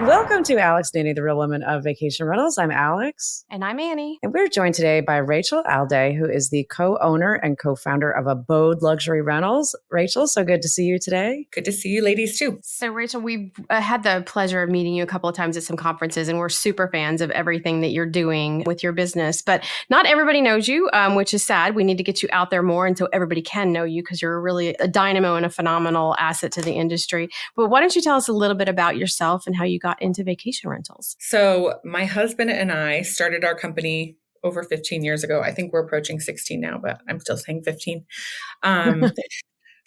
Welcome to Alex Nanny, the Real Woman of Vacation Rentals. I'm Alex. And I'm Annie. And we're joined today by Rachel Alday, who is the co-owner and co-founder of Abode Luxury Rentals. Rachel, so good to see you today. Good to see you ladies too. So Rachel, we've had the pleasure of meeting you a couple of times at some conferences, and we're super fans of everything that you're doing with your business. But not everybody knows you, which is sad. We need to get you out there more and so everybody can know you, because you're really a dynamo and a phenomenal asset to the industry. But why don't you tell us a little bit about yourself and how you got into vacation rentals? So my husband and I started our company over 15 years ago. I think we're approaching 16 now, but I'm still saying 15.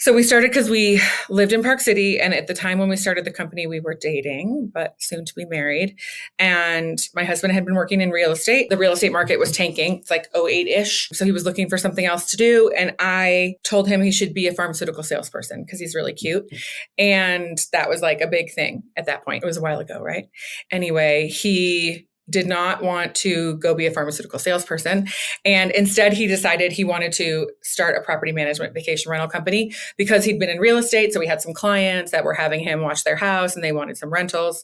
So we started because we lived in Park City. And at the time when we started the company, we were dating, but soon to be married. And my husband had been working in real estate. The real estate market was tanking. It's like 08-ish. So he was looking for something else to do. And I told him he should be a pharmaceutical salesperson because he's really cute. And that was like a big thing at that point. It was a while ago, right? Anyway, he did not want to go be a pharmaceutical salesperson. And instead, he decided he wanted to start a property management vacation rental company because he'd been in real estate. So we had some clients that were having him watch their house and they wanted some rentals.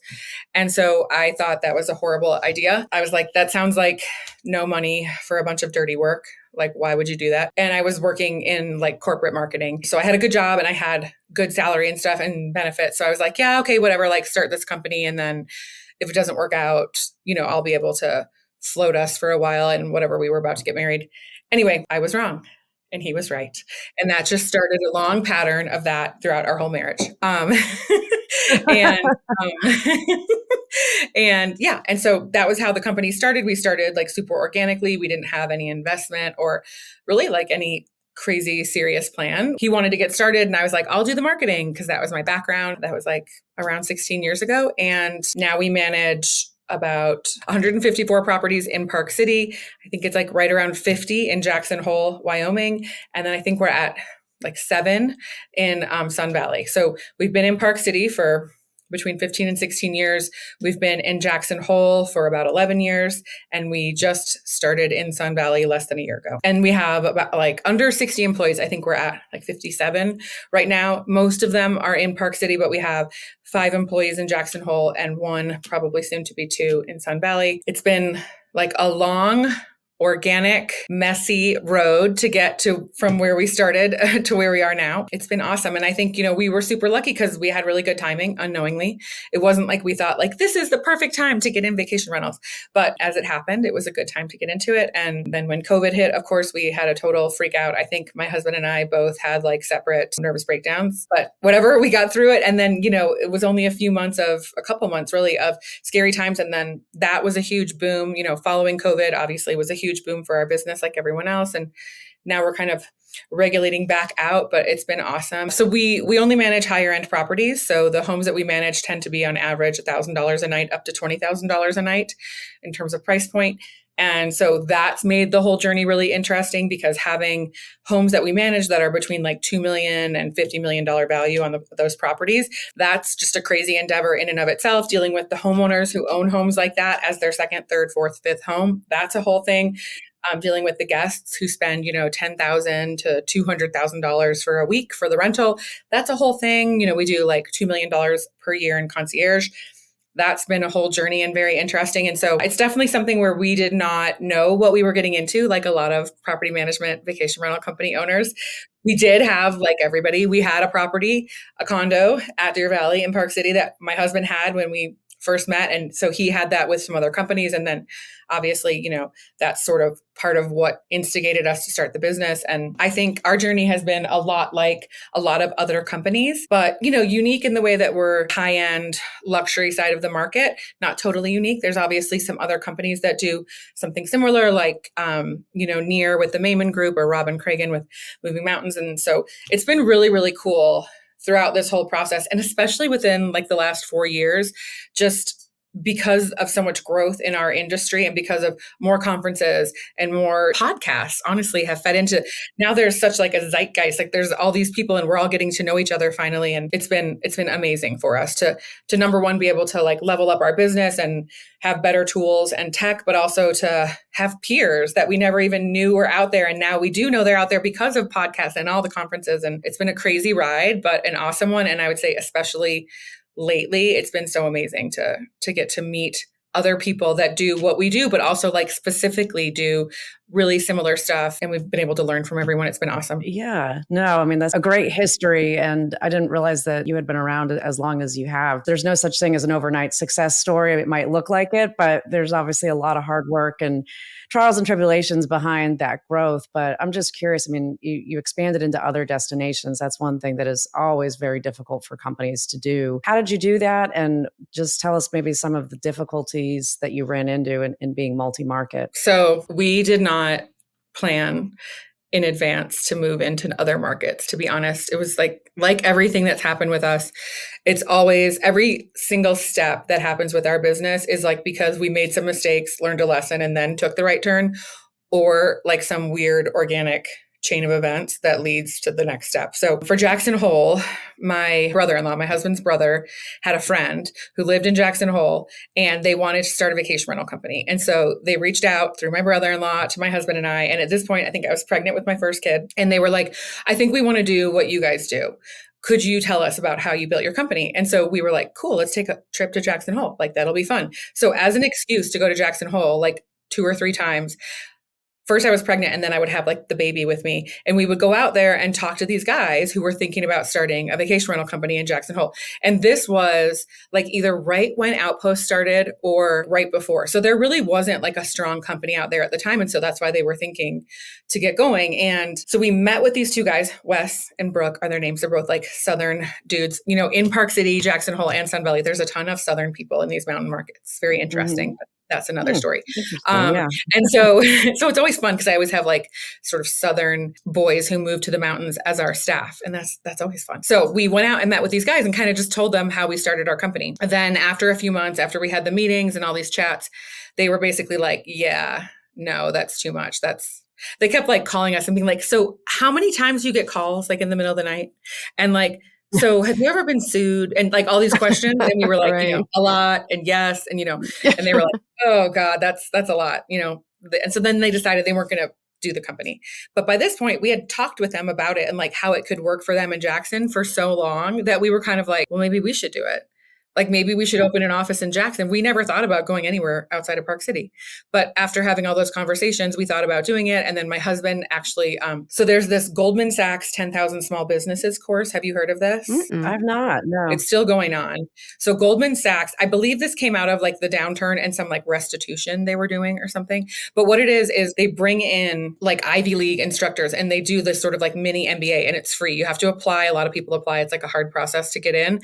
And so I thought that was a horrible idea. I was like, that sounds like no money for a bunch of dirty work. Like, why would you do that? And I was working in like corporate marketing. So I had a good job and I had good salary and stuff and benefits. So I was like, yeah, okay, whatever, like start this company. And then if it doesn't work out, I'll be able to float us for a while and whatever, we were about to get married. Anyway, I was wrong and he was right. And that just started a long pattern of that throughout our whole marriage. And and so that was how the company started. We started like super organically. We didn't have any investment or really like any crazy serious plan. He wanted to get started and I was like, I'll do the marketing because that was my background. That was like around 16 years ago. And now we manage about 154 properties in Park City. I think it's like right around 50 in Jackson Hole, Wyoming. And then I think we're at like 7 in Sun Valley. So we've been in Park City for between 15 and 16 years. We've been in Jackson Hole for about 11 years. And we just started in Sun Valley less than a year ago. And we have about like under 60 employees. I think we're at like 57 right now. Most of them are in Park City, but we have 5 employees in Jackson Hole and 1, probably soon to be 2 in Sun Valley. It's been like a long, organic, messy road to get to from where we started to where we are now. It's been awesome. And I think, we were super lucky because we had really good timing unknowingly. It wasn't like we thought like, this is the perfect time to get in vacation rentals. But as it happened, it was a good time to get into it. And then when COVID hit, of course, we had a total freak out. I think my husband and I both had like separate nervous breakdowns, but whatever, we got through it. And then, it was only a couple months really of scary times. And then that was a huge boom, following COVID obviously was a huge boom for our business like everyone else. And now we're kind of regulating back out, but it's been awesome. So we only manage higher end properties. So the homes that we manage tend to be on average $1,000 a night up to $20,000 a night in terms of price point. And so that's made the whole journey really interesting because having homes that we manage that are between like $2 million and $50 million value on those properties, that's just a crazy endeavor in and of itself. Dealing with the homeowners who own homes like that as their second, third, fourth, fifth home, that's a whole thing. Dealing with the guests who spend, $10,000 to $200,000 for a week for the rental, that's a whole thing. We do like $2 million per year in concierge. That's been a whole journey and very interesting. And so it's definitely something where we did not know what we were getting into, like a lot of property management, vacation rental company owners. We did have, like everybody, we had a property, a condo at Deer Valley in Park City that my husband had when we first met. And so he had that with some other companies. And then obviously, that's sort of part of what instigated us to start the business. And I think our journey has been a lot like a lot of other companies, but, unique in the way that we're high-end luxury side of the market, not totally unique. There's obviously some other companies that do something similar, like, Near with the Mayman Group or Robin Cragen with Moving Mountains. And so it's been really, really cool throughout this whole process. And especially within like the last 4 years, just because of so much growth in our industry and because of more conferences and more podcasts, honestly, have fed into, now there's such like a zeitgeist, like there's all these people and we're all getting to know each other finally. And it's been amazing for us to number one, be able to like level up our business and have better tools and tech, but also to have peers that we never even knew were out there. And now we do know they're out there because of podcasts and all the conferences. And it's been a crazy ride, but an awesome one. And I would say especially lately, it's been so amazing to get to meet other people that do what we do, but also like specifically do really similar stuff. And we've been able to learn from everyone. It's been awesome. Yeah, no, I mean, that's a great history. And I didn't realize that you had been around as long as you have. There's no such thing as an overnight success story. It might look like it, but there's obviously a lot of hard work and trials and tribulations behind that growth. But I'm just curious. I mean, you expanded into other destinations. That's one thing that is always very difficult for companies to do. How did you do that? And just tell us maybe some of the difficulties that you ran into in being multi-market. So we did not plan in advance to move into other markets. To be honest, it was like everything that's happened with us. It's always every single step that happens with our business is like because we made some mistakes, learned a lesson, and then took the right turn, or like some weird organic chain of events that leads to the next step. So for Jackson Hole, my brother-in-law, my husband's brother, had a friend who lived in Jackson Hole and they wanted to start a vacation rental company. And so they reached out through my brother-in-law to my husband and I. And at this point, I think I was pregnant with my first kid. And they were like, I think we want to do what you guys do. Could you tell us about how you built your company? And so we were like, cool, let's take a trip to Jackson Hole. Like, that'll be fun. So as an excuse to go to Jackson Hole, like 2 or 3 times, first I was pregnant and then I would have like the baby with me and we would go out there and talk to these guys who were thinking about starting a vacation rental company in Jackson Hole. And this was like either right when Outpost started or right before. So there really wasn't like a strong company out there at the time. And so that's why they were thinking to get going. And so we met with these 2 guys, Wes and Brooke are their names. They're both like Southern dudes, you know, in Park City, Jackson Hole, and Sun Valley. There's a ton of Southern people in these mountain markets. Very interesting. Mm-hmm. That's another story. Yeah. And so it's always fun because I always have like sort of Southern boys who move to the mountains as our staff. And that's always fun. So we went out and met with these guys and kind of just told them how we started our company. And then after a few months, after we had the meetings and all these chats, they were basically like, yeah, no, that's too much. They kept like calling us and being like, so how many times do you get calls like in the middle of the night? And like, so have you ever been sued? And like all these questions. And we were like, Right. you know, a lot and yes. And, you know, and they were like, oh God, that's a lot, you know? And so then they decided they weren't going to do the company. But by this point, we had talked with them about it and like how it could work for them in Jackson for so long that we were kind of like, well, maybe we should do it. Like maybe we should open an office in Jackson. We never thought about going anywhere outside of Park City. But after having all those conversations, we thought about doing it. And then my husband actually, so there's this Goldman Sachs 10,000 Small Businesses course. Have you heard of this? I've not, no. It's still going on. So Goldman Sachs, I believe this came out of like the downturn and some like restitution they were doing or something. But what it is they bring in like Ivy League instructors and they do this sort of like mini MBA and it's free. You have to apply. A lot of people apply. It's like a hard process to get in.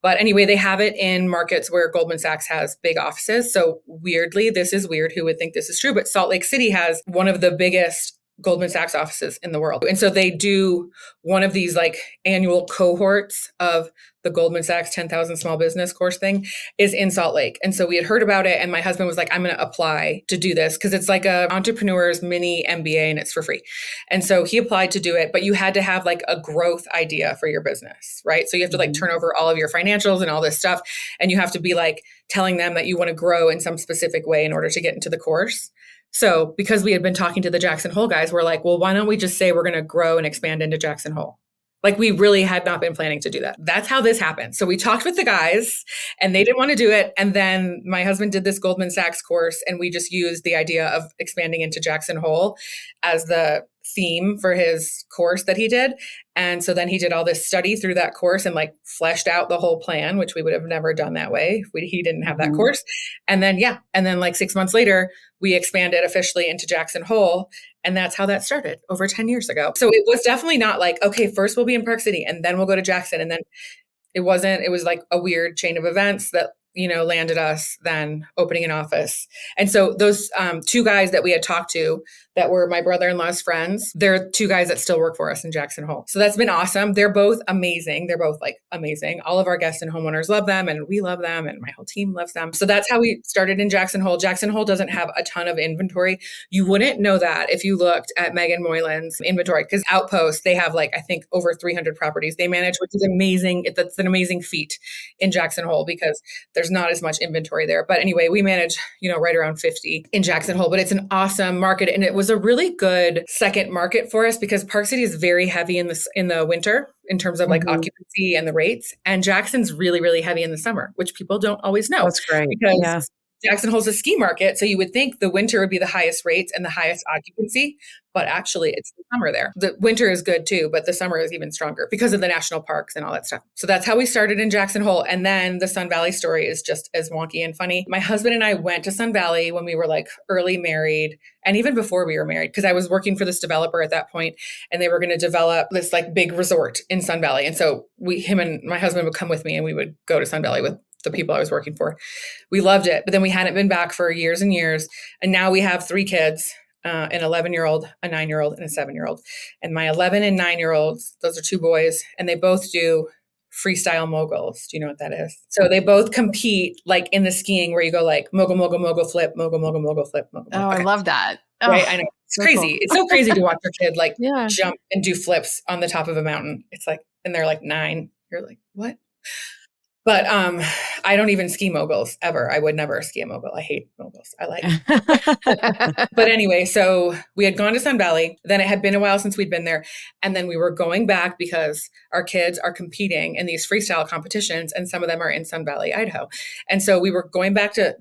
But anyway, they have it in markets where Goldman Sachs has big offices. So weirdly, this is weird. Who would think this is true? But Salt Lake City has one of the biggest Goldman Sachs offices in the world. And so they do one of these like annual cohorts of the Goldman Sachs 10,000 Small Business course thing is in Salt Lake. And so we had heard about it and my husband was like, I'm going to apply to do this because it's like a entrepreneur's mini MBA and it's for free. And so he applied to do it, but you had to have like a growth idea for your business, right? So you have to like turn over all of your financials and all this stuff. And you have to be like telling them that you want to grow in some specific way in order to get into the course. So because we had been talking to the Jackson Hole guys, we're like, well, why don't we just say we're going to grow and expand into Jackson Hole? Like we really had not been planning to do that. That's how this happened. So we talked with the guys and they didn't want to do it. And then my husband did this Goldman Sachs course and we just used the idea of expanding into Jackson Hole as the theme for his course that he did. And so then he did all this study through that course and like fleshed out the whole plan, which we would have never done that way if he didn't have that course. And then, and then like 6 months later, we expanded officially into Jackson Hole. And that's how that started over 10 years ago. So it was definitely not like, okay, first we'll be in Park City and then we'll go to Jackson. And then it was like a weird chain of events that, you know, landed us then opening an office. And so those 2 guys that we had talked to that were my brother-in-law's friends, they're 2 guys that still work for us in Jackson Hole. So that's been awesome. They're both amazing. They're both like amazing. All of our guests and homeowners love them and we love them and my whole team loves them. So that's how we started in Jackson Hole. Jackson Hole doesn't have a ton of inventory. You wouldn't know that if you looked at Megan Moylan's inventory because Outpost, they have like, I think over 300 properties they manage, which is amazing. That's an amazing feat in Jackson Hole because there's not as much inventory there. But anyway, we manage, you know, right around 50 in Jackson Hole, but it's an awesome market. And it was was a really good second market for us because Park City is very heavy in the winter in terms of like occupancy and the rates. And Jackson's really, really heavy in the summer, which people don't always know. That's great. Because Yeah. Jackson holds a ski market. So you would think the winter would be the highest rates and the highest occupancy, but actually it's the summer there. The winter is good too, but the summer is even stronger because of the national parks and all that stuff. So that's how we started in Jackson Hole. And then the Sun Valley story is just as wonky and funny. My husband and I went to Sun Valley when we were like early married and even before we were married, because I was working for this developer at that point and they were going to develop this like big resort in Sun Valley. And so him and my husband would come with me and we would go to Sun Valley with the people I was working for. We loved it. But then we hadn't been back for years and years. And now we have 3 kids, an 11-year-old, a 9-year-old, and a 7-year-old. And my 11 and 9-year-olds, those are 2 boys, and they both do freestyle moguls. Do you know what that is? So they both compete like in the skiing where you go like mogul, mogul, mogul, flip, mogul, mogul, mogul, flip, mogul. Oh, Okay. I love that. Oh, right? I know. It's crazy. Cool. It's so crazy to watch your kid like jump and do flips on the top of a mountain. It's like, and they're like 9. You're like, what? But I don't even ski moguls ever. I would never ski a mogul. I hate moguls. I like But anyway, so we had gone to Sun Valley. Then it had been a while since we'd been there. And then we were going back because our kids are competing in these freestyle competitions. And some of them are in Sun Valley, Idaho. And so we were going back to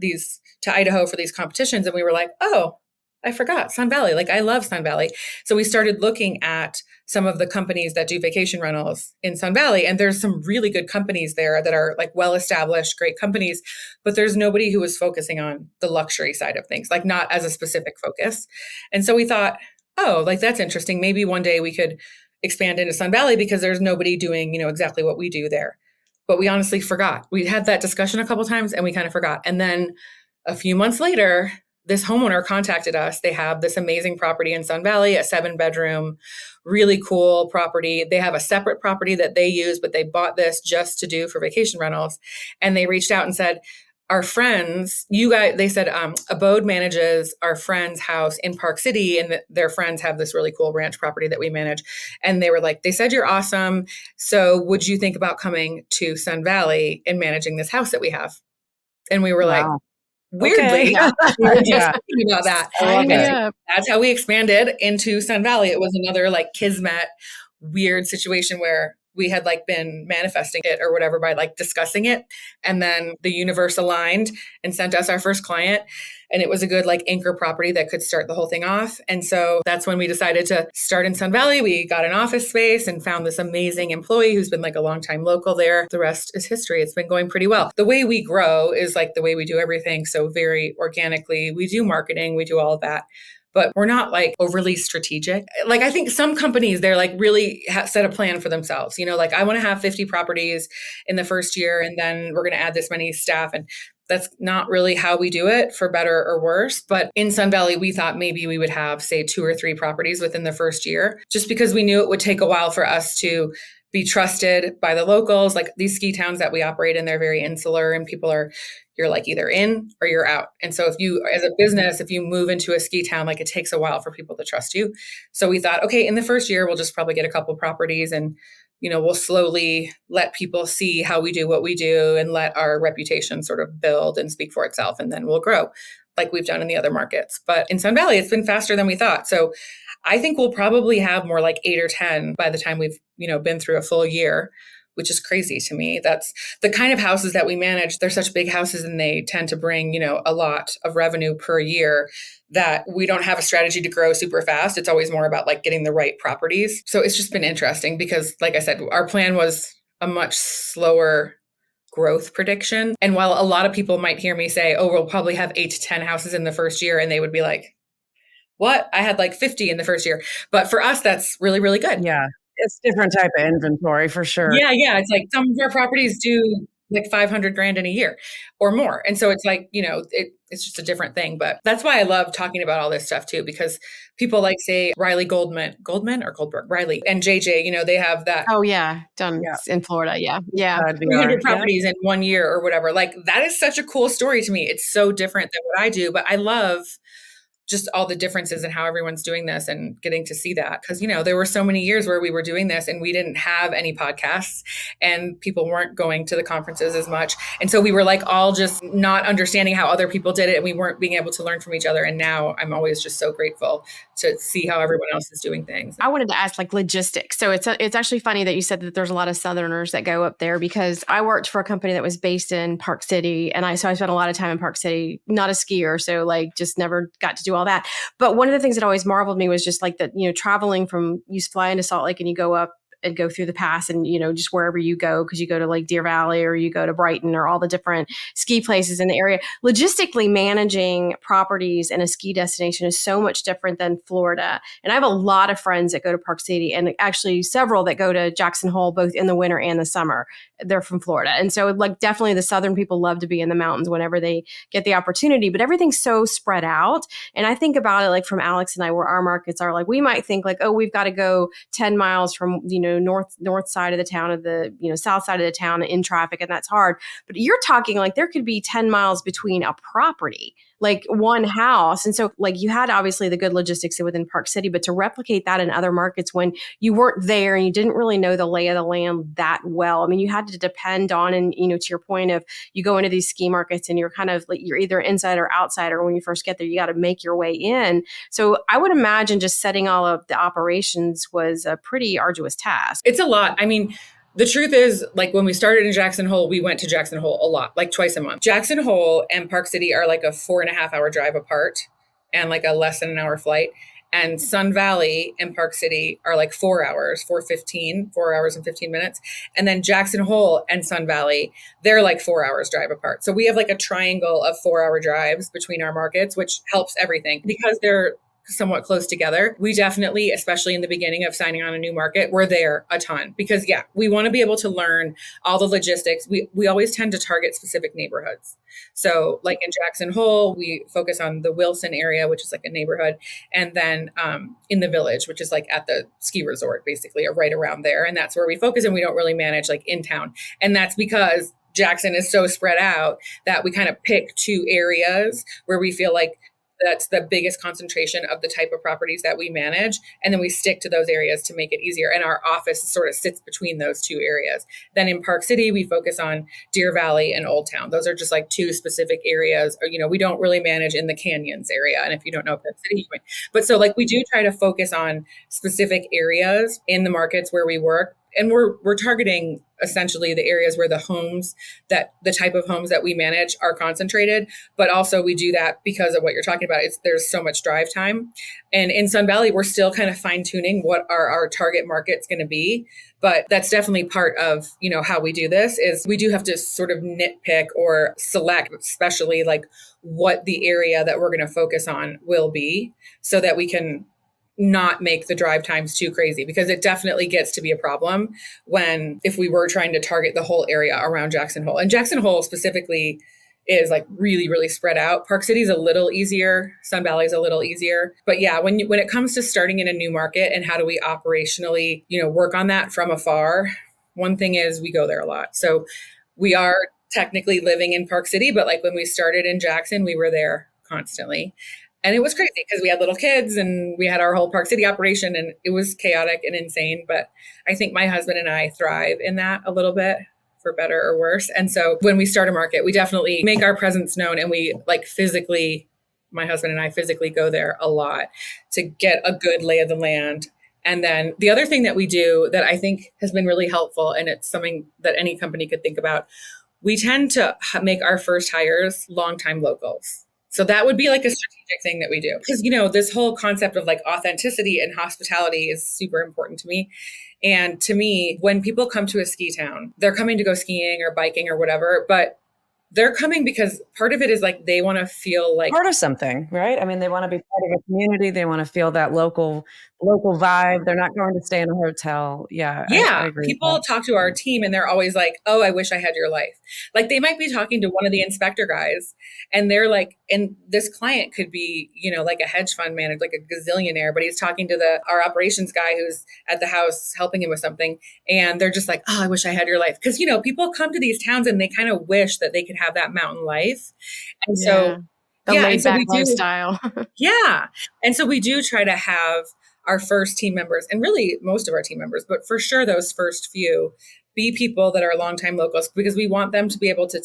Idaho for these competitions. And we were like, oh, I forgot Sun Valley. Like I love Sun Valley. So we started looking at some of the companies that do vacation rentals in Sun Valley. And there's some really good companies there that are like well-established, great companies, but there's nobody who was focusing on the luxury side of things, like not as a specific focus. And so we thought, oh, like that's interesting. Maybe one day we could expand into Sun Valley because there's nobody doing, exactly what we do there. But we honestly forgot. We had that discussion a couple of times and we kind of forgot. And then a few months later, this homeowner contacted us. They have this amazing property in Sun Valley, a 7-bedroom, really cool property. They have a separate property that they use, but they bought this just to do for vacation rentals. And they reached out and said, our friends, they said, Abode manages our friend's house in Park City, and their friends have this really cool ranch property that we manage. And they were like, they said, you're awesome. So would you think about coming to Sun Valley and managing this house that we have? And we were like, weirdly, we were just thinking about that. That's how we expanded into Sun Valley. It was another like kismet, weird situation where we had like been manifesting it or whatever by like discussing it. And then the universe aligned and sent us our first client. And it was a good like anchor property that could start the whole thing off. And so that's when we decided to start in Sun Valley. We got an office space and found this amazing employee who's been like a longtime local there. The rest is history. It's been going pretty well. The way we grow is like the way we do everything. So very organically, we do marketing, we do all of that. But we're not like overly strategic. Like I think some companies, they're like really set a plan for themselves. Like I want to have 50 properties in the first year and then we're going to add this many staff. And that's not really how we do it, for better or worse. But in Sun Valley, we thought maybe we would have, say, 2 or 3 properties within the first year, just because we knew it would take a while for us to be trusted by the locals. Like these ski towns that we operate in, they're very insular and you're like either in or you're out. And so if you, as a business, if you move into a ski town, like it takes a while for people to trust you. So we thought, okay, in the first year, we'll just probably get a couple properties and, we'll slowly let people see how we do what we do and let our reputation sort of build and speak for itself. And then we'll grow like we've done in the other markets. But in Sun Valley, it's been faster than we thought. So I think we'll probably have more like 8 or 10 by the time we've, been through a full year, which is crazy to me. That's the kind of houses that we manage. They're such big houses and they tend to bring, a lot of revenue per year that we don't have a strategy to grow super fast. It's always more about like getting the right properties. So it's just been interesting because like I said, our plan was a much slower growth prediction. And while a lot of people might hear me say, oh, we'll probably have 8 to 10 houses in the first year, and they would be like, what? I had like 50 in the first year. But for us, that's really, really good. Yeah. It's different type of inventory for sure. Yeah. It's like some of our properties do like $500,000 in a year or more. And so it's like, it's just a different thing. But that's why I love talking about all this stuff too, because people like say Riley Goldman or Goldberg, Riley and JJ, they have that. Oh yeah. Done in Florida. Yeah. 300 properties in 1 year or whatever. Like that is such a cool story to me. It's so different than what I do, but I love just all the differences in how everyone's doing this and getting to see that. Because, there were so many years where we were doing this and we didn't have any podcasts and people weren't going to the conferences as much. And so we were like all just not understanding how other people did it. And we weren't being able to learn from each other. And now I'm always just so grateful to see how everyone else is doing things. I wanted to ask like logistics. So it's actually funny that you said that there's a lot of Southerners that go up there, because I worked for a company that was based in Park City, and I spent a lot of time in Park City, not a skier. So like just never got to do all that. But one of the things that always marveled me was just like that, traveling from, you fly into Salt Lake and you go up and go through the pass and, just wherever you go, because you go to like Deer Valley or you go to Brighton or all the different ski places in the area. Logistically managing properties in a ski destination is so much different than Florida. And I have a lot of friends that go to Park City, and actually several that go to Jackson Hole, both in the winter and the summer. They're from Florida. And so like definitely the Southern people love to be in the mountains whenever they get the opportunity, but everything's so spread out. And I think about it like from Alex and I, where our markets are, like we might think like, oh, we've got to go 10 miles from, north side of the town of the, south side of the town in traffic. And that's hard. But you're talking like there could be 10 miles between a property, like one house. And so like you had obviously the good logistics within Park City, but to replicate that in other markets when you weren't there and you didn't really know the lay of the land that well. I mean, you had to depend on, and, to your point of you go into these ski markets and you're kind of like, you're either inside or outside, or when you first get there, you got to make your way in. So I would imagine just setting all of the operations was a pretty arduous task. It's a lot. I mean, the truth is, like when we started in Jackson Hole, we went to Jackson Hole a lot, like twice a month. Jackson Hole and Park City are like a 4.5 hour drive apart and like a less than an hour flight. And Sun Valley and Park City are like 4 hours, 4 hours and 15 minutes. And then Jackson Hole and Sun Valley, they're like 4 hours drive apart. So we have like a triangle of 4 hour drives between our markets, which helps everything because they're somewhat close together. We definitely, especially in the beginning of signing on a new market, we're there a ton because we want to be able to learn all the logistics. We always tend to target specific neighborhoods. So like in Jackson Hole, we focus on the Wilson area, which is like a neighborhood. And then in the Village, which is like at the ski resort, basically, or right around there. And that's where we focus, and we don't really manage like in town. And that's because Jackson is so spread out that we kind of pick two areas where we feel like that's the biggest concentration of the type of properties that we manage. And then we stick to those areas to make it easier. And our office sort of sits between those two areas. Then in Park City, we focus on Deer Valley and Old Town. Those are just like two specific areas. Or, we don't really manage in the canyons area. And if you don't know Park City, but so like we do try to focus on specific areas in the markets where we work. And we're targeting essentially the areas where the type of homes that we manage are concentrated. But also we do that because of what you're talking about. There's so much drive time. And in Sun Valley, we're still kind of fine tuning what our target market's going to be. But that's definitely part of, how we do this is we do have to sort of nitpick or select, especially like what the area that we're going to focus on will be so that we can not make the drive times too crazy, because it definitely gets to be a problem if we were trying to target the whole area around Jackson Hole. And Jackson Hole specifically is like really, really spread out. Park City is a little easier. Sun Valley is a little easier. But yeah, when it comes to starting in a new market and how do we operationally, work on that from afar, one thing is we go there a lot. So we are technically living in Park City, but like when we started in Jackson, we were there constantly. And it was crazy because we had little kids and we had our whole Park City operation, and it was chaotic and insane. But I think my husband and I thrive in that a little bit, for better or worse. And so when we start a market, we definitely make our presence known, and we my husband and I physically go there a lot to get a good lay of the land. And then the other thing that we do that I think has been really helpful, and it's something that any company could think about, we tend to make our first hires longtime locals. So that would be like a strategic thing that we do. Because, this whole concept of like authenticity and hospitality is super important to me. And to me, when people come to a ski town, they're coming to go skiing or biking or whatever, but they're coming because part of it is like they want to feel like part of something, right? I mean, they want to be part of a community. They want to feel that local vibe. They're not going to stay in a hotel. Yeah. I agree. People talk to our team and they're always like, oh, I wish I had your life. Like they might be talking to one of the inspector guys and they're like, and this client could be, like a hedge fund manager, like a gazillionaire, but he's talking to our operations guy who's at the house helping him with something. And they're just like, oh, I wish I had your life. Because, people come to these towns and they kind of wish that they could have that mountain life. And so The Yeah. laid And so back we do, lifestyle. yeah. And so we do try to have our first team members, and really most of our team members, but for sure those first few, be people that are longtime locals, because we want them to be able to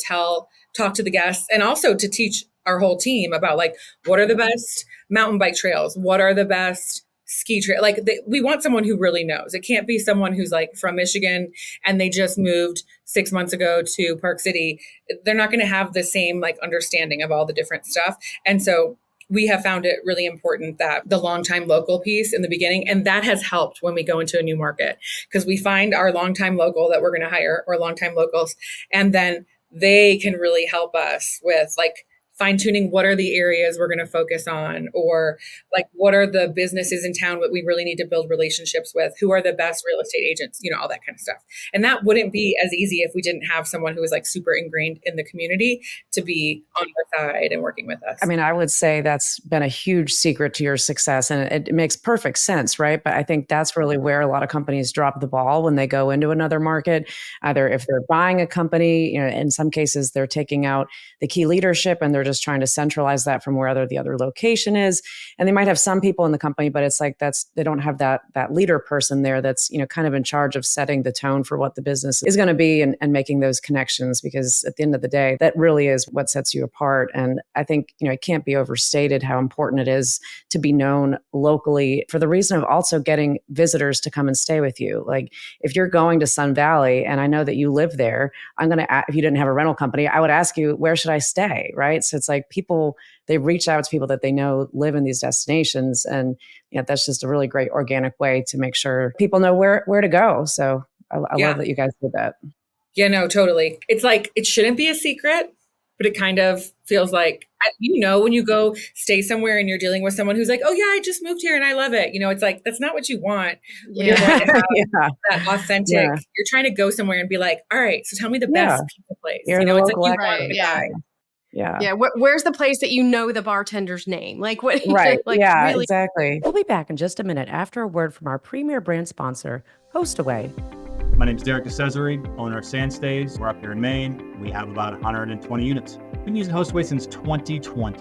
talk to the guests, and also to teach our whole team about like, what are the best mountain bike trails? What are the best ski trail? Like we want someone who really knows. It can't be someone who's like from Michigan and they just moved 6 months ago to Park City. They're not going to have the same like understanding of all the different stuff. And so we have found it really important that the longtime local piece in the beginning, and that has helped when we go into a new market, because we find our longtime local that we're going to hire, or longtime locals, and then they can really help us with like fine tuning what are the areas we're going to focus on, or like what are the businesses in town that we really need to build relationships with, who are the best real estate agents, all that kind of stuff. And that wouldn't be as easy if we didn't have someone who was like super ingrained in the community to be on our side and working with us. I mean, I would say that's been a huge secret to your success, and it makes perfect sense, right? But I think that's really where a lot of companies drop the ball when they go into another market. Either if they're buying a company, in some cases they're taking out the key leadership and they're just trying to centralize that from wherever the other location is. And they might have some people in the company, but it's like they don't have that leader person there that's kind of in charge of setting the tone for what the business is going to be, and making those connections, because at the end of the day, that really is what sets you apart. And I think it can't be overstated how important it is to be known locally, for the reason of also getting visitors to come and stay with you. Like if you're going to Sun Valley and I know that you live there, if you didn't have a rental company, I would ask you, where should I stay? Right. So it's like they reach out to people that they know live in these destinations. And that's just a really great organic way to make sure people know where to go. So I love that you guys did that. Yeah, no, totally. It's like, it shouldn't be a secret, but it kind of feels like, when you go stay somewhere and you're dealing with someone who's like, oh yeah, I just moved here and I love it. It's like, that's not what you want. When you're going to have that authentic, you're trying to go somewhere and be like, all right, so tell me the best pizza place. You're it's local, like, right. Yeah. Where's the place that the bartender's name? Like what? Right. Like, yeah, really? exactly. We'll be back in just a minute after a word from our premier brand sponsor, HostAway. My name is Derek DeCesare, owner of Sandstays. We're up here in Maine. We have about 120 units. We've been using HostAway since 2020.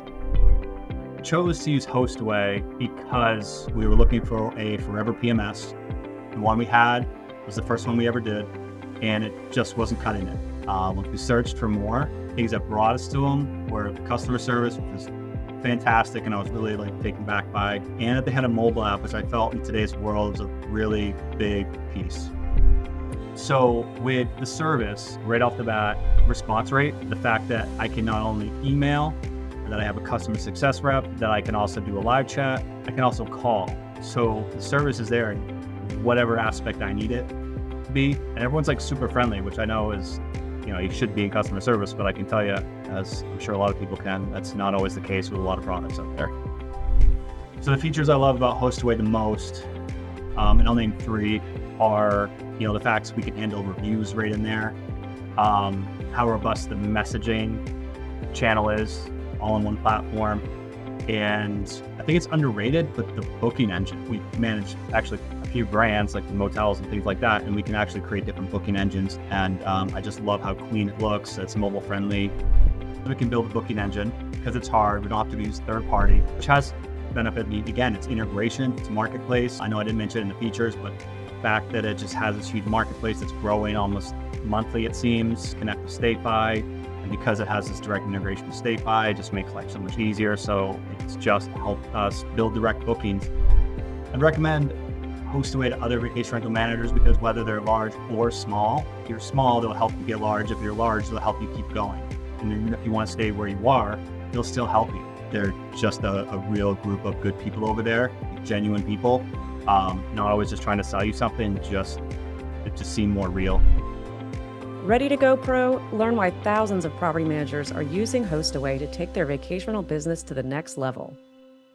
Chose to use HostAway because we were looking for a forever PMS. The one we had was the first one we ever did, and it just wasn't cutting it. Once we searched for more, things that brought us to them were the customer service, which was fantastic, and I was really taken back by, and that they had a mobile app, which I felt in today's world is a really big piece. So with the service, right off the bat, response rate, the fact that I can not only email, that I have a customer success rep, that I can also do a live chat, I can also call. So the service is there in whatever aspect I need it to be. And everyone's super friendly, which I know is, you should be in customer service, but I can tell you, as I'm sure a lot of people can, that's not always the case with a lot of products out there. So the features I love about HostAway the most, and I'll name 3, are, the facts we can handle reviews right in there, how robust the messaging channel is, all in one platform. And I think it's underrated, but the booking engine, we manage actually a few brands like the motels and things like that, and we can actually create different booking engines. And I just love how clean it looks. It's mobile friendly. We can build a booking engine because it's hard. We don't have to use third party, which has benefit. Again, it's integration, it's a marketplace. I know I didn't mention it in the features, but the fact that it just has this huge marketplace that's growing almost monthly, it seems, connect with StateBuy. And because it has this direct integration with StateBuy, it just makes life so much easier. So it's just helped us build direct bookings. I'd recommend HostAway to other vacation rental managers because whether they're large or small, if you're small, they'll help you get large. If you're large, they'll help you keep going. And even if you want to stay where you are, they'll still help you. They're just a real group of good people over there, genuine people. Not always just trying to sell you something, just seem more real. Ready to go pro? Learn why thousands of property managers are using HostAway to take their vacation rental business to the next level.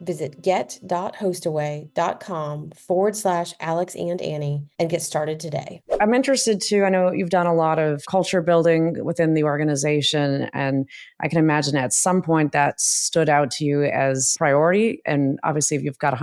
Visit get.hostaway.com/Alex and Annie and get started today. I'm interested too. I know you've done a lot of culture building within the organization, and I can imagine at some point that stood out to you as priority. And obviously, if you've got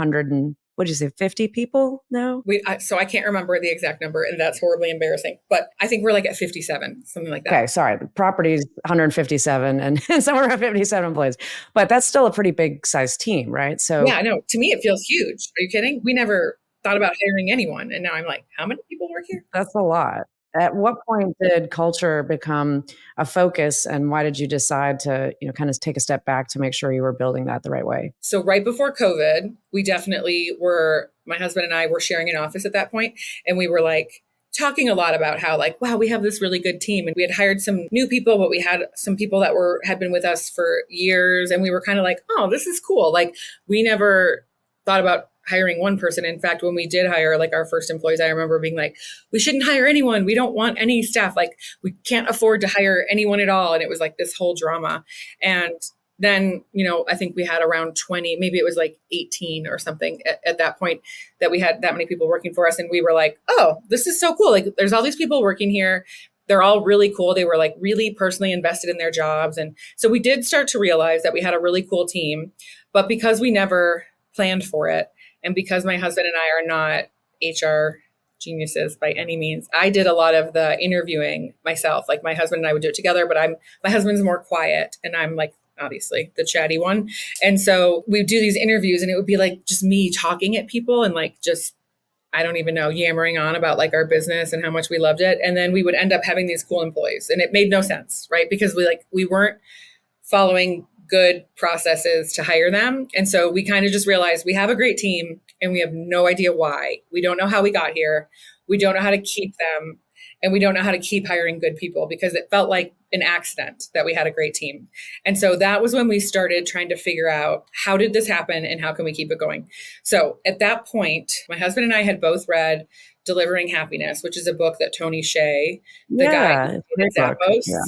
what'd you say, 50 people now? So I can't remember the exact number, and that's horribly embarrassing, but I think we're like at 57, something like that. Okay, sorry. The property's 157 and somewhere around 57 employees, but that's still a pretty big sized team, right? So yeah, no, to me, it feels huge. Are you kidding? We never thought about hiring anyone. And now I'm like, how many people work here? that's a lot. At what point did culture become a focus, and why did you decide to, kind of take a step back to make sure you were building that the right way? So right before COVID, we definitely were, my husband and I were sharing an office at that point, and we were like talking a lot about how like, wow, we have this really good team, and we had hired some new people, but we had some people that had been with us for years, and we were kind of like, oh, this is cool. Like we never thought about hiring one person. In fact, when we did hire like our first employees, I remember being like, we shouldn't hire anyone. We don't want any staff. Like we can't afford to hire anyone at all. And it was like this whole drama. And then, I think we had around 20, maybe it was like 18 or something at that point that we had that many people working for us. And we were like, oh, this is so cool. Like there's all these people working here. They're all really cool. They were like really personally invested in their jobs. And so we did start to realize that we had a really cool team, but because we never planned for it, and because my husband and I are not HR geniuses by any means, I did a lot of the interviewing myself. Like my husband and I would do it together, but my husband's more quiet and I'm like, obviously the chatty one. And so we would do these interviews and it would be like just me talking at people and like, just, I don't even know, yammering on about like our business and how much we loved it. And then we would end up having these cool employees and it made no sense, right? Because we weren't following good processes to hire them. And so we kind of just realized we have a great team and we have no idea why. We don't know how we got here. We don't know how to keep them. And we don't know how to keep hiring good people because it felt like an accident that we had a great team. And so that was when we started trying to figure out how did this happen and how can we keep it going? So at that point, my husband and I had both read Delivering Happiness, which is a book that Tony Hsieh, the guy who did Zappos. Yeah.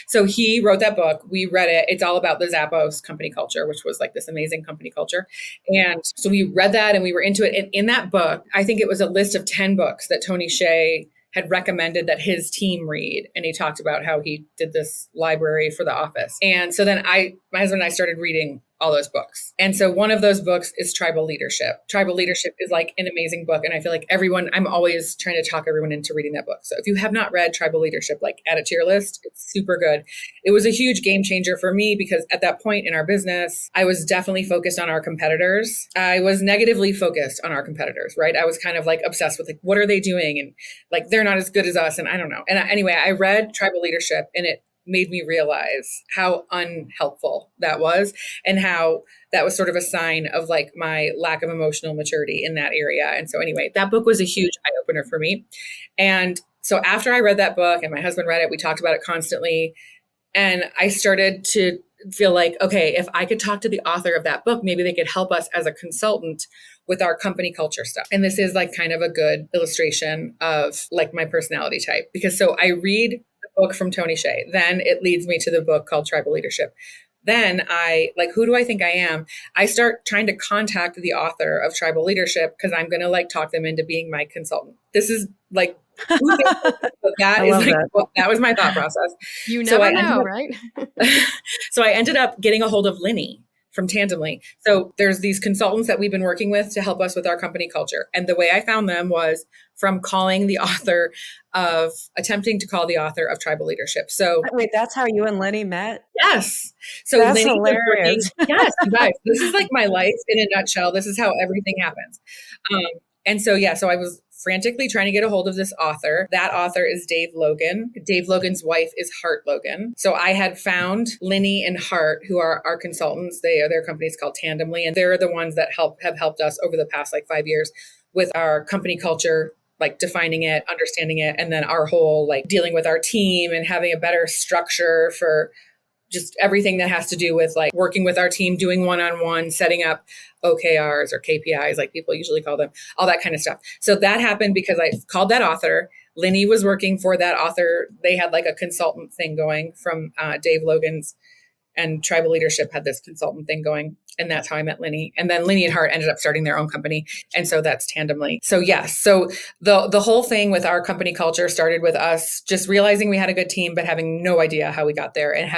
So he wrote that book. We read it. It's all about the Zappos company culture, which was like this amazing company culture. And so we read that and we were into it. And in that book, I think it was a list of 10 books that Tony Hsieh had recommended that his team read. And he talked about how he did this library for the office. And so then my husband and I started reading all those books. And so one of those books is Tribal Leadership. Tribal Leadership is like an amazing book. And I feel like I'm always trying to talk everyone into reading that book. So if you have not read Tribal Leadership, like add it to your list. It's super good. It was a huge game changer for me because at that point in our business, I was definitely focused on our competitors. I was negatively focused on our competitors, right? I was kind of like obsessed with like, what are they doing? And like, they're not as good as us. And I don't know. And anyway, I read Tribal Leadership and it made me realize how unhelpful that was and how that was sort of a sign of like my lack of emotional maturity in that area. And so anyway, that book was a huge eye opener for me. And so after I read that book and my husband read it, we talked about it constantly. And I started to feel like, okay, if I could talk to the author of that book, maybe they could help us as a consultant with our company culture stuff. And this is like kind of a good illustration of like my personality type, because so I read book from Tony Hsieh. Then it leads me to the book called Tribal Leadership. Then who do I think I am? I start trying to contact the author of Tribal Leadership because I'm going to like talk them into being my consultant. This is like, that was my thought process. You never know, right? So I ended up getting a hold of Linny from Tandemly. So there's these consultants that we've been working with to help us with our company culture. And the way I found them was from attempting to call the author of Tribal Leadership. So wait, that's how you and Lenny met? Yes. So that's Linny hilarious. Yes, you guys, this is like my life in a nutshell. This is how everything happens. So I was frantically trying to get a hold of this author. That author is Dave Logan. Dave Logan's wife is Hart Logan. So I had found Linny and Hart, who are our consultants. Their company is called Tandemly, and they're the ones that have helped us over the past like 5 years with our company culture, like defining it, understanding it, and then our whole like dealing with our team and having a better structure for just everything that has to do with like working with our team, doing one-on-one, setting up OKRs or KPIs, like people usually call them, all that kind of stuff. So that happened because I called that author. Linny was working for that author. They had like a consultant thing going from Dave Logan's, and Tribal Leadership had this consultant thing going. And that's how I met Linny. And then Linny and Hart ended up starting their own company. And so that's Tandemly. So yes. So the whole thing with our company culture started with us just realizing we had a good team, but having no idea how we got there and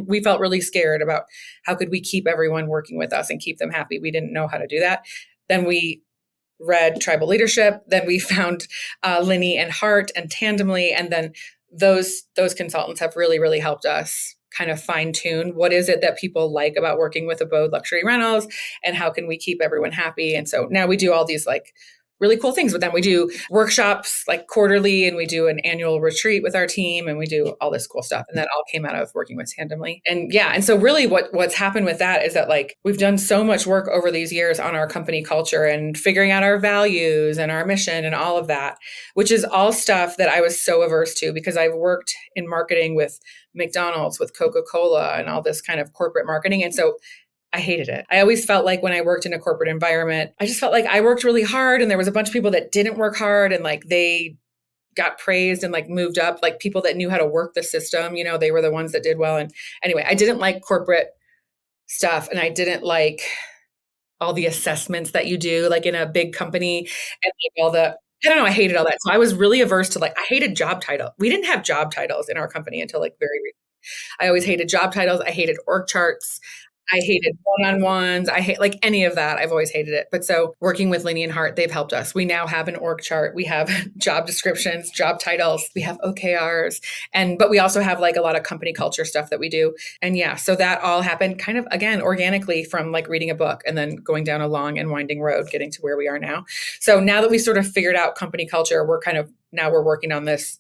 we felt really scared about how could we keep everyone working with us and keep them happy. We didn't know how to do that. Then we read Tribal Leadership. Then we found Linney and Hart and Tandemly. And then those consultants have really, really helped us kind of fine tune what is it that people like about working with Abode Luxury Rentals and how can we keep everyone happy. And so now we do all these like really cool things with them. We do workshops like quarterly, and we do an annual retreat with our team, and we do all this cool stuff. And that all came out of working with Tandemly. And yeah, and so really what's happened with that is that like we've done so much work over these years on our company culture and figuring out our values and our mission and all of that, which is all stuff that I was so averse to because I've worked in marketing with McDonald's, with Coca-Cola, and all this kind of corporate marketing. And so I hated it. I always felt like when I worked in a corporate environment, I just felt like I worked really hard and there was a bunch of people that didn't work hard and like they got praised and like moved up, like people that knew how to work the system, you know, they were the ones that did well. And anyway, I didn't like corporate stuff and I didn't like all the assessments that you do like in a big company and like all the, I don't know, I hated all that. So I was really averse to like, I hated job title. We didn't have job titles in our company until like very recently. I always hated job titles. I hated org charts. I hated one-on-ones. I hate like any of that. I've always hated it. But so working with Linney and Hart, they've helped us. We now have an org chart. We have job descriptions, job titles. We have OKRs. But we also have like a lot of company culture stuff that we do. And yeah, so that all happened kind of, again, organically from like reading a book and then going down a long and winding road, getting to where we are now. So now that we sort of figured out company culture, we're working on this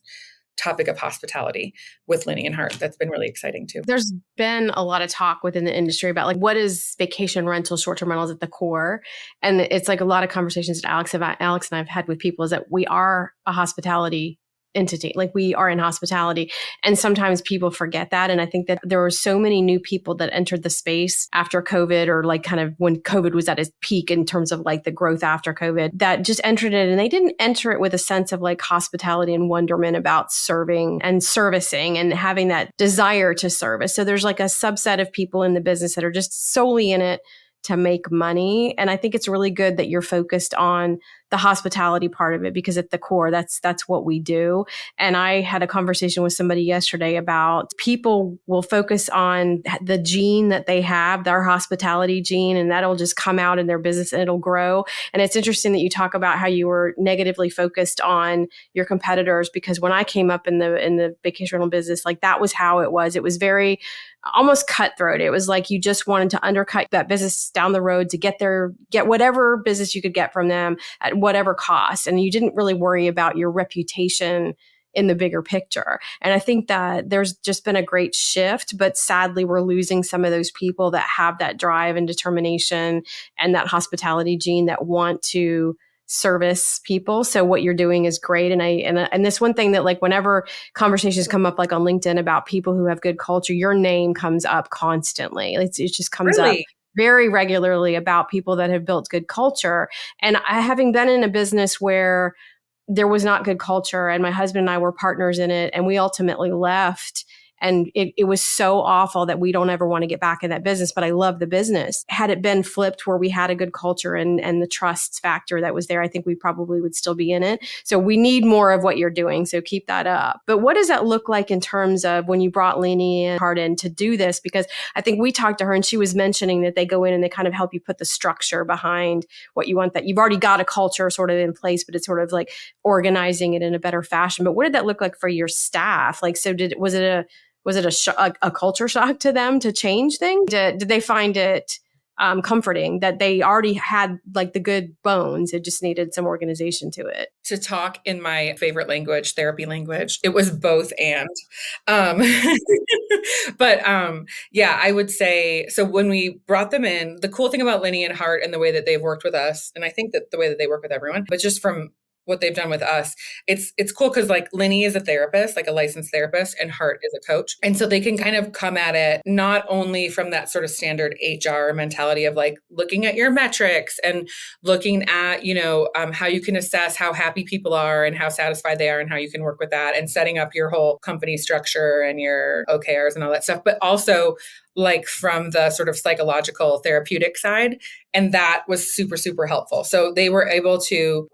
topic of hospitality with Linney and Hart. That's been really exciting too. There's been a lot of talk within the industry about like what is vacation rentals, short-term rentals at the core. And it's like a lot of conversations that Alex and I've had with people is that we are a hospitality entity. Like we are in hospitality. And sometimes people forget that. And I think that there were so many new people that entered the space after COVID or like kind of when COVID was at its peak in terms of like the growth after COVID that just entered it. And they didn't enter it with a sense of like hospitality and wonderment about serving and servicing and having that desire to service. So there's like a subset of people in the business that are just solely in it to make money. And I think it's really good that you're focused on the hospitality part of it because at the core, that's what we do. And I had a conversation with somebody yesterday about people will focus on the gene that they have, their hospitality gene, and that'll just come out in their business and it'll grow. And it's interesting that you talk about how you were negatively focused on your competitors because when I came up in the vacation rental business, like that was how it was. It was very almost cutthroat. It was like you just wanted to undercut that business down the road to get whatever business you could get from them at whatever cost. And you didn't really worry about your reputation in the bigger picture. And I think that there's just been a great shift, but sadly we're losing some of those people that have that drive and determination and that hospitality gene that want to service people. So what you're doing is great. And this one thing that like whenever conversations come up like on LinkedIn about people who have good culture, your name comes up constantly. It just comes up very regularly about people that have built good culture. And having been in a business where there was not good culture and my husband and I were partners in it and we ultimately left. And it was so awful that we don't ever want to get back in that business, but I love the business. Had it been flipped where we had a good culture and the trust factor that was there, I think we probably would still be in it. So we need more of what you're doing. So keep that up. But what does that look like in terms of when you brought Linney and Hart in to do this? Because I think we talked to her and she was mentioning that they go in and they kind of help you put the structure behind what you want, that you've already got a culture sort of in place, but it's sort of like organizing it in a better fashion. But what did that look like for your staff? Like, so was it a culture shock to them to change things? Did they find it comforting that they already had like the good bones? It just needed some organization to it. To talk in my favorite language, therapy language, it was both and. Yeah, I would say, so when we brought them in, the cool thing about Linney and Hart and the way that they've worked with us, and I think that the way that they work with everyone, but just from what they've done with us, it's cool because like Linney is a therapist, like a licensed therapist, and Hart is a coach. And so they can kind of come at it not only from that sort of standard HR mentality of like looking at your metrics and looking at, how you can assess how happy people are and how satisfied they are and how you can work with that and setting up your whole company structure and your OKRs and all that stuff, but also like from the sort of psychological therapeutic side. And that was super, super helpful. So they were able to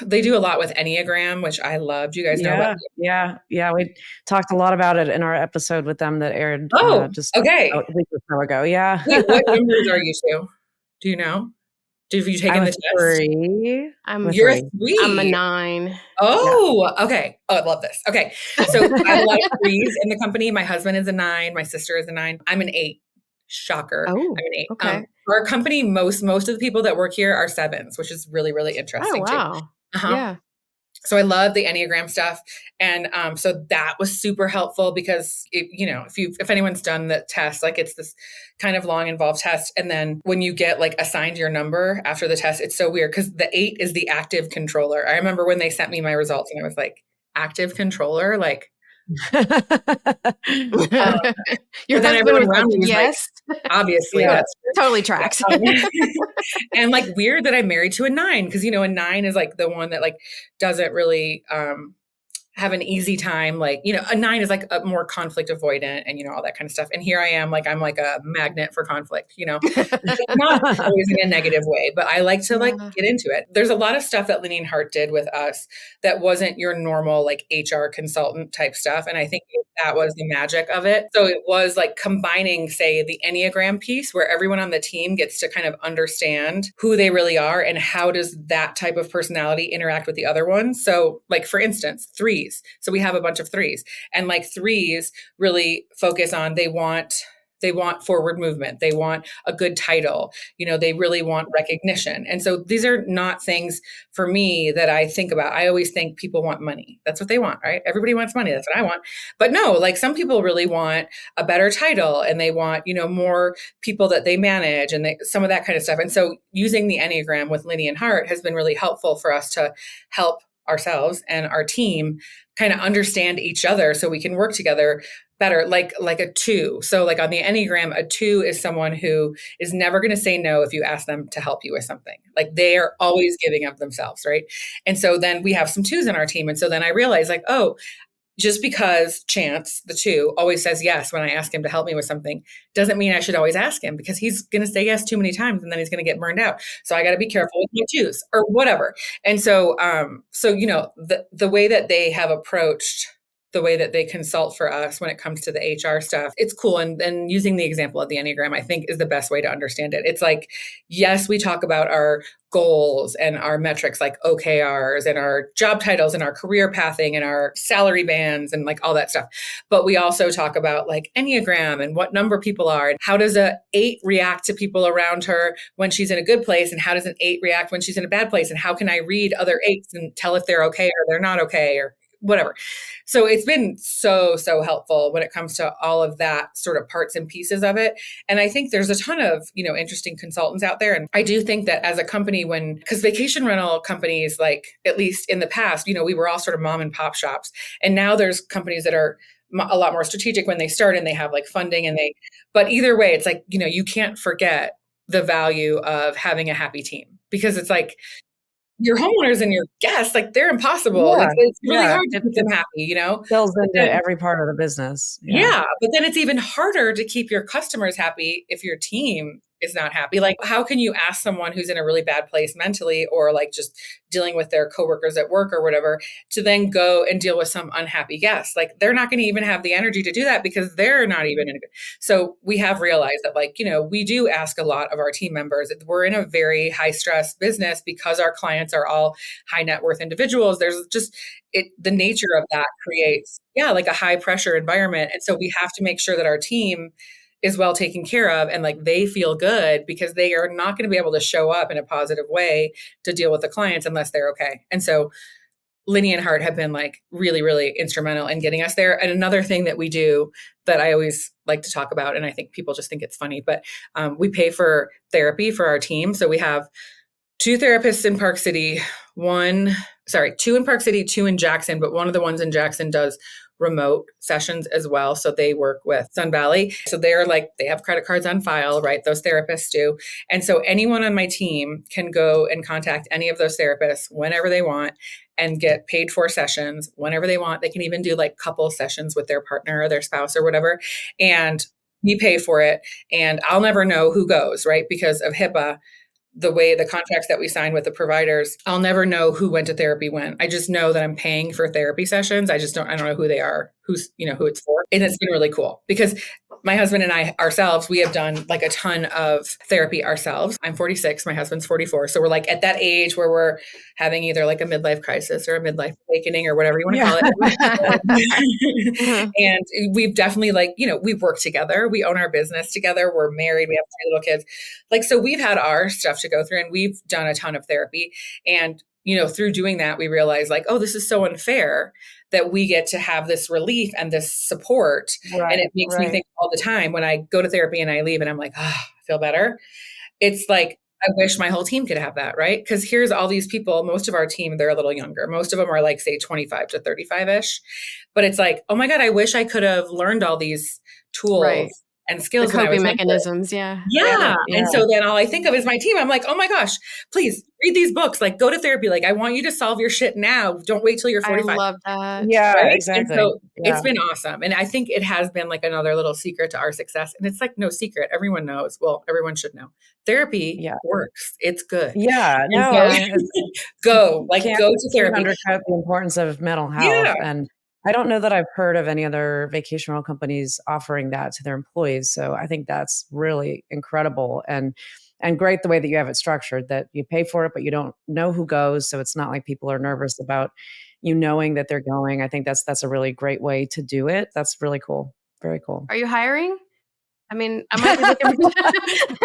they do a lot with Enneagram, which I loved. You guys know about it? Yeah. We talked a lot about it in our episode with them that aired just a week or so ago. Yeah. Wait, what numbers are you to? Do you know? Have you taken I'm the a test? 3. I'm You're a 3. 3. I'm a 9. Oh, okay. Oh, I love this. Okay. So I have a lot of 3s in the company. My husband is a 9. My sister is a 9. I'm an 8. Shocker. Oh, I'm an 8. okay. For our company, most of the people that work here are 7s, which is really, really Oh, interesting too. wow. Uh-huh. Yeah. So I love the Enneagram stuff. And so that was super helpful because if anyone's done the test, like it's this kind of long involved test. And then when you get like assigned your number after the test, it's so weird because the 8 is the active controller. I remember when they sent me my results and I was like, active controller? Like, Your but then husband everyone was like, around me was like, yes. obviously Yeah. that's Totally tracks. and like weird that I'm married to a 9 because a 9 is like the one that like doesn't really have an easy time. Like, a 9 is like a more conflict avoidant and all that kind of stuff. And here I am, like I'm like a magnet for conflict, not always in a negative way, but I like to like get into it. There's a lot of stuff that Linney and Hart did with us that wasn't your normal like HR consultant type stuff. And I think that was the magic of it. So it was like combining, say, the Enneagram piece where everyone on the team gets to kind of understand who they really are and how does that type of personality interact with the other ones. So like, for instance, 3s. So we have a bunch of 3s and like 3s really focus on, they want forward movement. They want a good title. They really want recognition. And so these are not things for me that I think about. I always think people want money. That's what they want, right? Everybody wants money. That's what I want. But no, like some people really want a better title and they want, more people that they manage and some of that kind of stuff. And so using the Enneagram with Linney and Hart has been really helpful for us to help ourselves and our team kind of understand each other so we can work together better, like a 2. So like on the Enneagram, a 2 is someone who is never going to say no if you ask them to help you with something. Like they are always giving of themselves, right? And so then we have some 2s in our team. And so then I realized like, oh, just because Chance, the 2, always says yes when I ask him to help me with something, doesn't mean I should always ask him because he's going to say yes too many times and then he's going to get burned out. So I got to be careful with my 2s or whatever. And so, the way that they have approached the way that they consult for us when it comes to the HR stuff, it's cool. And then using the example of the Enneagram, I think is the best way to understand it. It's like, yes, we talk about our goals and our metrics like OKRs and our job titles and our career pathing and our salary bands and like all that stuff. But we also talk about like Enneagram and what number people are and how does a 8 react to people around her when she's in a good place and how does an 8 react when she's in a bad place and how can I read other 8s and tell if they're okay or they're not okay or whatever. So it's been so helpful when it comes to all of that sort of parts and pieces of it. And I think there's a ton of, interesting consultants out there. And I do think that as a company, because vacation rental companies, like at least in the past, we were all sort of mom and pop shops. And now there's companies that are a lot more strategic when they start and they have like funding but either way, it's like, you can't forget the value of having a happy team because it's like, your homeowners and your guests, like they're impossible. Yeah, Like it's really hard to it keep them happy, fills But into then- every part of the business. Yeah. But then it's even harder to keep your customers happy if your team is not happy. Like, how can you ask someone who's in a really bad place mentally or like just dealing with their coworkers at work or whatever to then go and deal with some unhappy guests? Like, they're not going to even have the energy to do that because they're not even in a good. So we have realized that, like, we do ask a lot of our team members. We're in a very high stress business because our clients are all high net worth individuals. There's just the nature of that creates, like a high pressure environment. And so we have to make sure that our team is well taken care of and like they feel good because they are not going to be able to show up in a positive way to deal with the clients unless they're okay. And so Linney and Hart have been like really, really instrumental in getting us there. And another thing that we do that I always like to talk about, and I think people just think it's funny, but we pay for therapy for our team. So we have 2 therapists in Park City, 2 in Park City, 2 in Jackson, but one of the ones in Jackson does remote sessions as well. So they work with Sun Valley. So they're like, they have credit cards on file, right? Those therapists do. And so anyone on my team can go and contact any of those therapists whenever they want and get paid for sessions whenever they want. They can even do like couple sessions with their partner or their spouse or whatever. And we pay for it. And I'll never know who goes, right? Because of HIPAA. The way the contracts that we sign with the providers, I'll never know who went to therapy when. I just know that I'm paying for therapy sessions. I don't know who they are, who it's for. And it's been really cool because my husband and I ourselves, we have done like a ton of therapy ourselves. I'm 46, my husband's 44. So we're like at that age where we're having either like a midlife crisis or a midlife awakening or whatever you want to call it. Mhm. And we've definitely like, we work together. We own our business together. We're married. We have 3 little kids. Like, so we've had our stuff to go through and we've done a ton of therapy. And, through doing that, we realize like, oh, this is so unfair that we get to have this relief and this support. And it makes me think all the time when I go to therapy and I leave and I'm like, I feel better. It's like, I wish my whole team could have that, right? Because here's all these people, most of our team, they're a little younger. Most of them are like, say, 25 to 35-ish. But it's like, oh my God, I wish I could have learned all these tools and skills. The when I was coping younger. mechanisms. Yeah. And so then all I think of is my team. I'm like, oh my gosh, please read these books. Like, go to therapy. Like, I want you to solve your shit now. Don't wait till you're 45. I love that. Yeah, right? exactly. And so it's been awesome. And I think it has been like another little secret to our success. And it's like no secret. Everyone knows. Well, everyone should know. Therapy works. It's good. Yeah. No, go to therapy. Undercut the importance of mental health. And I don't know that I've heard of any other vacation rental companies offering that to their employees. So I think that's really incredible and great the way that you have it structured, that you pay for it, but you don't know who goes. So it's not like people are nervous about you knowing that they're going. I think that's a really great way to do it. That's really cool. Very cool. Are you hiring? I mean, I might be looking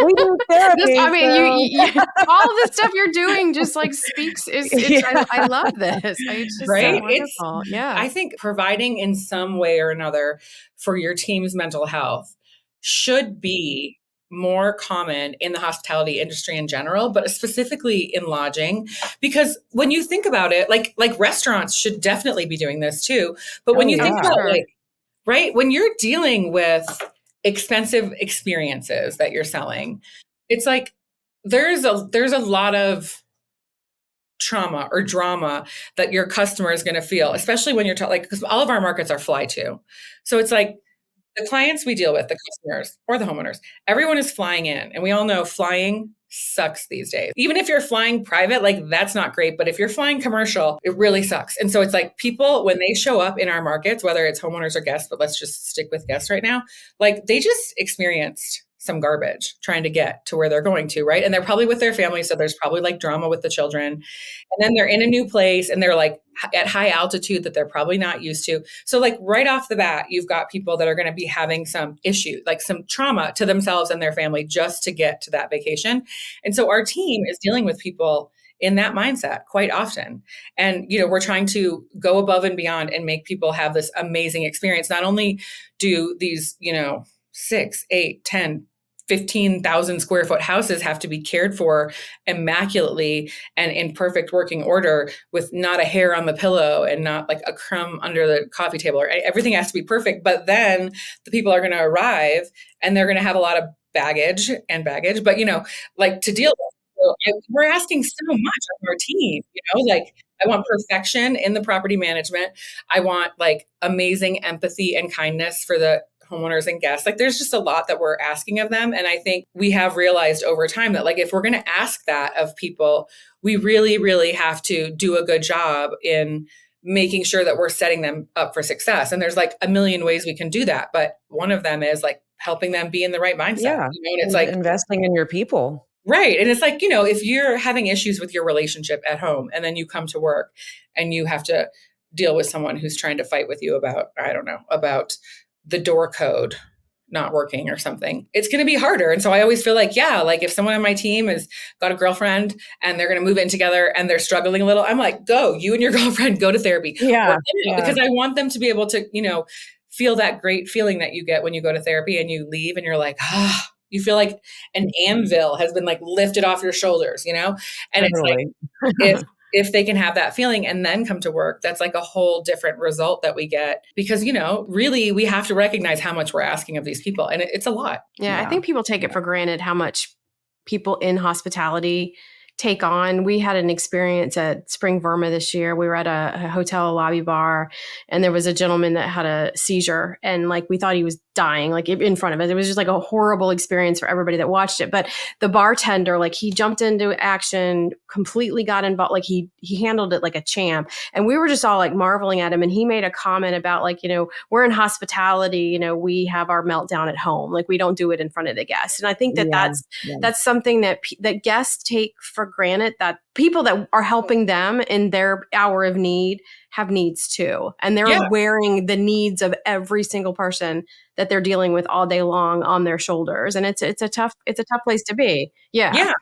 we do therapy. You, all of the stuff you're doing just like speaks. I love this. It's just so wonderful. I think providing in some way or another for your team's mental health should be more common in the hospitality industry in general, but specifically in lodging, because when you think about it, like restaurants should definitely be doing this too. But when you think about when you're dealing with expensive experiences that you're selling, it's like there's a lot of trauma or drama that your customer is going to feel, especially when you're because all of our markets are fly to. So it's like the clients we deal with, the customers or the homeowners, everyone is flying in, and we all know flying sucks these days. Even if you're flying private, like that's not great. But if you're flying commercial, it really sucks. And so it's like people, when they show up in our markets, whether it's homeowners or guests, but let's just stick with guests right now, like they just experienced some garbage trying to get to where they're going to, right? And they're probably with their family. So there's probably like drama with the children. And then they're in a new place and they're like at high altitude that they're probably not used to. So like right off the bat, you've got people that are going to be having some issue, like some trauma to themselves and their family just to get to that vacation. And so our team is dealing with people in that mindset quite often. And, we're trying to go above and beyond and make people have this amazing experience. Not only do these, 6, 8, 10, 15,000 square foot houses have to be cared for immaculately and in perfect working order with not a hair on the pillow and not like a crumb under the coffee table, or everything has to be perfect. But then the people are going to arrive and they're going to have a lot of baggage, but like to deal with. So we're asking so much of our team, like I want perfection in the property management. I want like amazing empathy and kindness for the homeowners and guests. Like there's just a lot that we're asking of them. And I think we have realized over time that like, if we're going to ask that of people, we really, really have to do a good job in making sure that we're setting them up for success. And there's like a million ways we can do that. But one of them is like helping them be in the right mindset. Yeah. And it's like investing in your people. Right. And it's like, if you're having issues with your relationship at home and then you come to work and you have to deal with someone who's trying to fight with you about the door code not working or something, it's going to be harder. And so I always feel like, like if someone on my team has got a girlfriend and they're going to move in together and they're struggling a little, I'm like, go, you and your girlfriend, go to therapy. Because I want them to be able to, feel that great feeling that you get when you go to therapy and you leave and you're like, you feel like an anvil has been like lifted off your shoulders, And it's like, if they can have that feeling and then come to work, that's like a whole different result that we get because, really we have to recognize how much we're asking of these people. And it's a lot. Yeah. I think people take it for granted how much people in hospitality take on. We had an experience at Spring Verma this year. We were at a hotel lobby bar and there was a gentleman that had a seizure and like we thought he was dying like in front of us. It was just like a horrible experience for everybody that watched it. But the bartender, like he jumped into action, completely got involved. Like he handled it like a champ. And we were just all like marveling at him. And he made a comment about like, we're in hospitality, we have our meltdown at home. Like we don't do it in front of the guests. And I think that that's something that that guests take for granted, that people that are helping them in their hour of need have needs too. And they're wearing the needs of every single person that they're dealing with all day long on their shoulders. And it's a tough place to be. Yeah.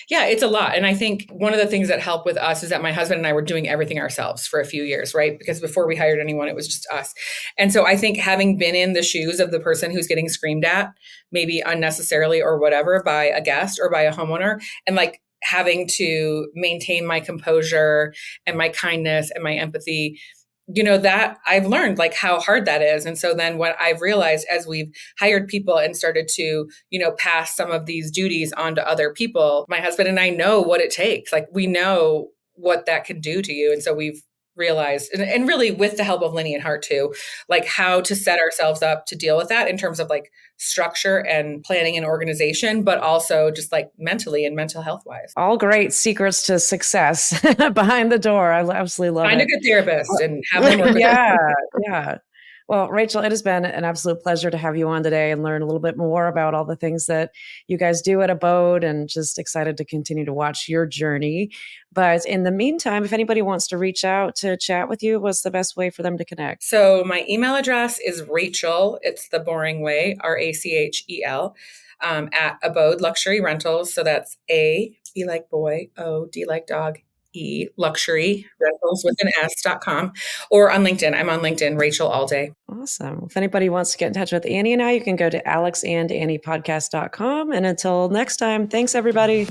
Yeah, it's a lot. And I think one of the things that helped with us is that my husband and I were doing everything ourselves for a few years, right? Because before we hired anyone, it was just us. And so I think having been in the shoes of the person who's getting screamed at, maybe unnecessarily or whatever, by a guest or by a homeowner, and like having to maintain my composure and my kindness and my empathy, that I've learned like how hard that is. And so then what I've realized as we've hired people and started to, pass some of these duties on to other people, my husband and I know what it takes. Like we know what that can do to you. And so we've realized, and really with the help of Lenny and Hart too, like how to set ourselves up to deal with that in terms of like structure and planning and organization, but also just like mentally and mental health wise. All great secrets to success behind the door. I absolutely love it. Find a good therapist and have them work with Yeah. Well, Rachel, it has been an absolute pleasure to have you on today and learn a little bit more about all the things that you guys do at Abode, and just excited to continue to watch your journey. But in the meantime, if anybody wants to reach out to chat with you, what's the best way for them to connect? So my email address is Rachel, it's the boring way, Rachel, at Abode Luxury Rentals. So that's A, B like boy, O, D like dog, E, luxury rentals with an S.com, or on LinkedIn. I'm on LinkedIn, Rachel Alday. Awesome. If anybody wants to get in touch with Annie and I, you can go to alexandanniepodcast.com. And until next time, thanks everybody.